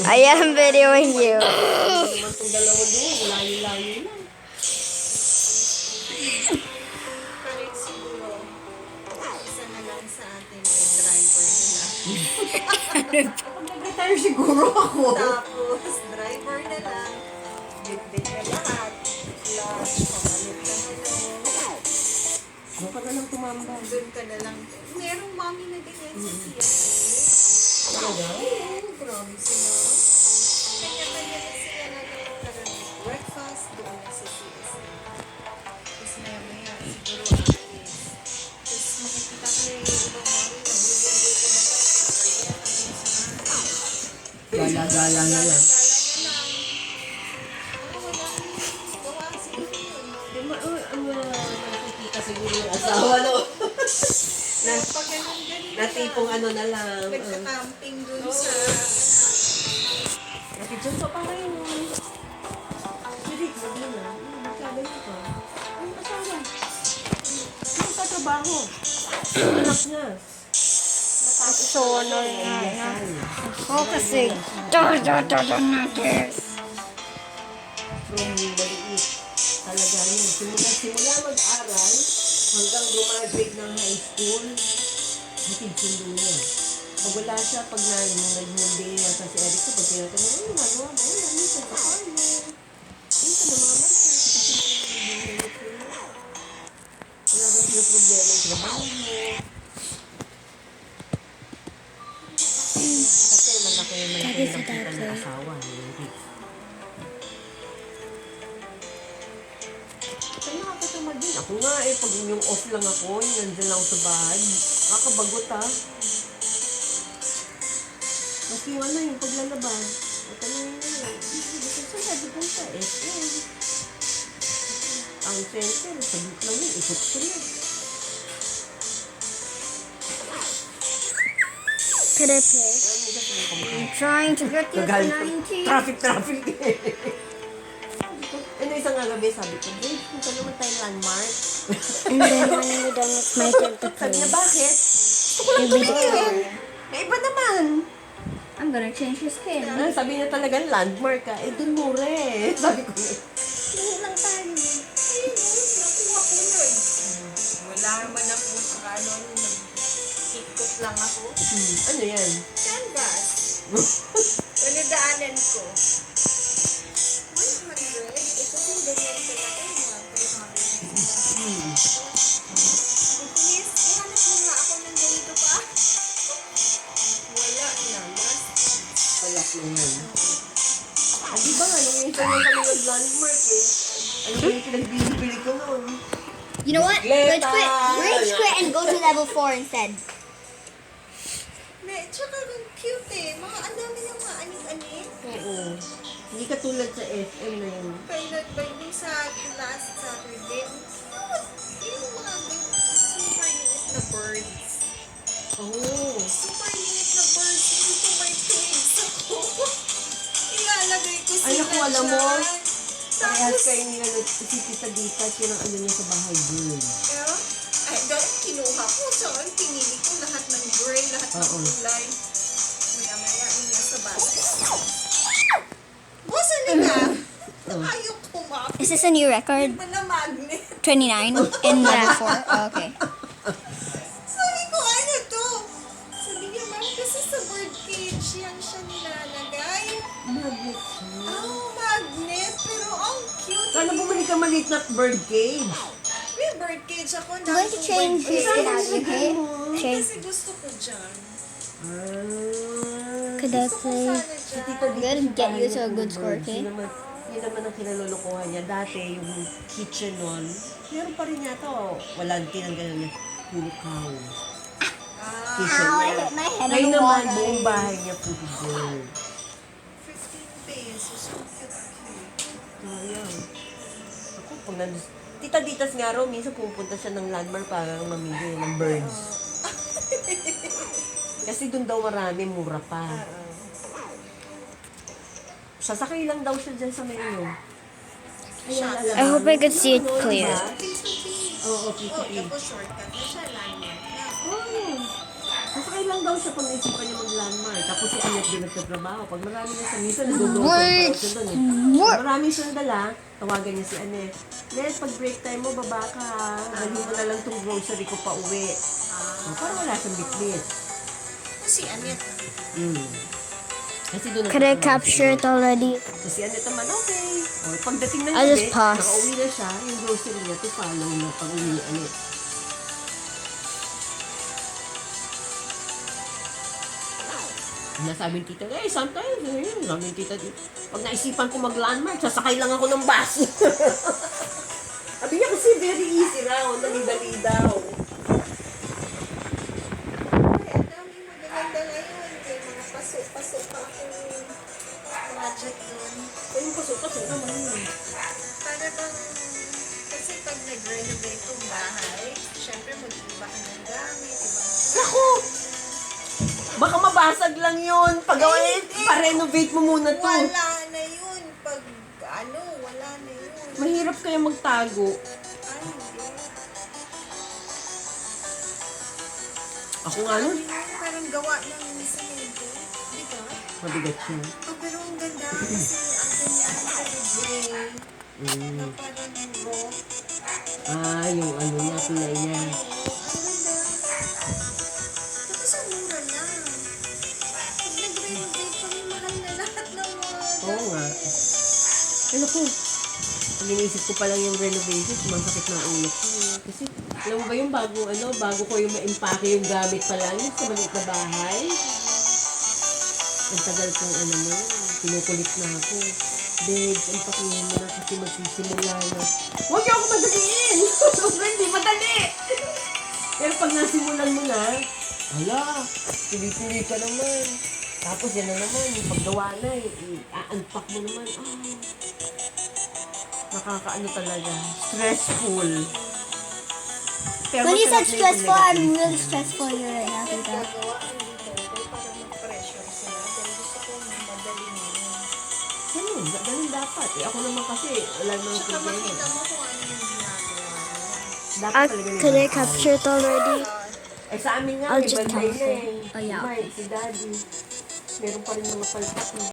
I am videoing you. Naman itong dalawa doon, layo-layo lang. Pero siguro, isa na lang sa atin ay driver nila. Kapag nag-retire siguro ako. Tapos, driver na lang. Bit-bit na lahat. Plus, pamalit na nila. Ano ka na lang tumambay? Doon ka na lang. Merong mami na din yan sa CSA. Talaga? Oo, grabe sila. Kanya-kanya na sila breakfast doon na sa CSA. Tapos maya-maya, siguro alis. Tapos makikita ka na yung ibang mami na blubo-blubo ko na tayo. Gala-gala na lang. Nakikita siguro yung asawa, no? Natipong ano na lang. Nagka-camping dun sa... Natipong pa rin. Hindi, sabi na. Sabi na pa. Ang asawa. Ang katrabaho. Anak niya. So annoying na. Focusing. Natin. From maliit. Talaga yun. Simula mag-aral hanggang graduate ng high school, hatid sundo niya. Pag wala siya, pag nag-Monday yata si Eric, pag tinatanong, ano nagawa mo? Ano sa kapal mo? Ano ka namaman ka? Wala ka sila problema yung trabaho mo. Kasi malaki yung kita ng asawa. Kaya nakakatamad din. Ako nga pag yung off lang ako, yung nandyan lang ako sa bahay, nakakabagot ha. Maski ano yung paglalabas. At ano yun na lang. Gusto sabi ko sa SM. Ang center, sabit lang yun, ikot ko na. Pepe. I'm trying to get you to 90. Traffic. Ano isang nga gabi, sabi ko, babe, punta naman tayo landmark. And then when we're done, it's my turn to Sabi niya, play. bakit? Gusto ko lang tumingin. May iba naman. I'm gonna change your skin. Ano, sabi niya talaga, landmark ka. Dun mura eh. Sabi ko, Tingin lang tayo. Ayun, nakuha ko nun. Wala naman ako sa ano, nag-tiktok lang ako. ano yan? Canvas. Pinadaanan ko. 100? Ito yung ganyan ko na kayo, mga 300. Please, ihanap mo nga ako ng ganito pa. Wala naman. Wala ko yan. Di ba nga, nung isa yung kami nag-landmark eh. Ano ba yung pinagbibili ko noon? You know what? Greta! Rage quit and go to level 4 instead. Tsaka ang cute eh. Ang dami ng mga anik-anik. Oo. Hindi katulad sa FM na yun. Kaya nag-binding sa last Saturday. Yung mga super unit na birds. Oo. Super unit na birds. Hindi ko may pigs ako. Ilalagay ko sila Ay, naku, alam mo, dyan. Parehas Tapos, kayo nila si Tita Dita, yun ang ano niya sa bahay bird. ay, dahil kinuha ko. So, ang pinili ko lahat ng gray, lahat ng Oo. kulay. Maya-maya niya sa basket. Boss, ano na? Ayaw kumapit. Is this a new record? Iba na magnet. 29 in level 4? Oh, okay. Sabi ko, ano to? Sabi niya, ma'am, kasi sa bird cage, yan siya nilalagay. Magnet siya. Oh, magnet. Pero ang cute. Sana bumalik ka maliit na bird cage. May bird cage ako. I'm going to change your skin out, okay? Change. Kasi gusto ko dyan. Could I Gusto ko play? sana Si dyan. Tita Dita, Good, get you to a yung good score, birds. okay? Yun naman ang kinalulukuhan niya. Dati, yung kitchen nun, meron pa rin yata, wala tinanggalan niya. Puro cow. Ah, Kitchen Ow, I niya. hit my head on Ngayon the naman, wall. buong bahay niya puro bird. 15 pesos. So cute. Sayang. Ako, pag Tita Ditas nga raw, minsan pupunta siya ng landmark para mamili ng birds. Kasi doon daw marami, mura pa. Sasakay lang daw siya dyan sa menu. I hope I could see it clear. Oo, P2P. Tapos shortcut na siya, landmark na. Oo. Sasakay lang daw siya pag naisipan niya mag-landmark. Tapos si kanya din nagtatrabaho. Pag marami na siya, minsan nag-grocery pa siya doon eh. Pag marami siyang dala, tawagan niya si Annette. Annette, pag break time mo, baba ka. Dali mo na lang tong grocery ko pa uwi. Parang wala siyang bitbit. Si Annette. Kasi doon Could I capture it already? So si Annette naman, okay. O, pagdating ng I just gabi, paused. nakauwi na siya, yung grocery niya, to follow na pag uwi ni Annette. Nasabi ni tita, sometimes, sabi ni tita, pag naisipan ko mag-landmark, sasakay lang ako ng bus. Sabi niya kasi very easy raw, dali-dali daw. Ay, ang daming magaganda ngayon. May mga pasok-pasok pa akong project doon. Yung pasok-pasok naman yun. Para bang, kasi pag nag-renovate yung bahay, syempre mag-iba ka ng gamit, ibang Naku! Baka mabasag lang yun. Pag-away, pa-renovate mo muna to. wala na yun. Pag wala na yun. Mahirap kaya magtago. Ay, hindi. Ako nga nun. Parang gawa ng semento. Di ba? Mabigat siya. Oh, pero ang ganda kasi ang ganyan, pero gray. Na parang raw. Yung ano niya, kulay niya. Ang ganda. Tapos ang mura lang. Pag nag-renovate kami, mahal na lahat ng mga Oo nga. Ano ko? Pag inisip ko pa lang yung renovation, sumasakit na ulo ko. Kasi, alam mo ba yung bago ko yung ma-impake yung gamit pa lang, yung sa maliit na bahay. Ang tagal kong pinukulit na ako. Babes, ang pakihin mo na kasi magsisimula na. Huwag niyo ako madaliin! Hindi madali! Pero pag nasimulan mo na, hala, pili-pili ka naman. Tapos yan na naman, yung paggawa na, i-unpack mo naman. Nakakaano talaga, stressful. Pero When you said masarap na yung stressful, I'm negative. really stressful right now, tita. gagawa ang dito para mag-pressure sila. Pero gusto ko madali Ganun dapat. Ako naman kasi, wala namang Tsaka problema. makita mo kung ano yung ginagawa mo. Dapat talaga Could I may capture it already? sa amin nga, I'll may just banday na tell eh. her. Oh, yeah. Si Daddy. Meron pa rin mga palpak na.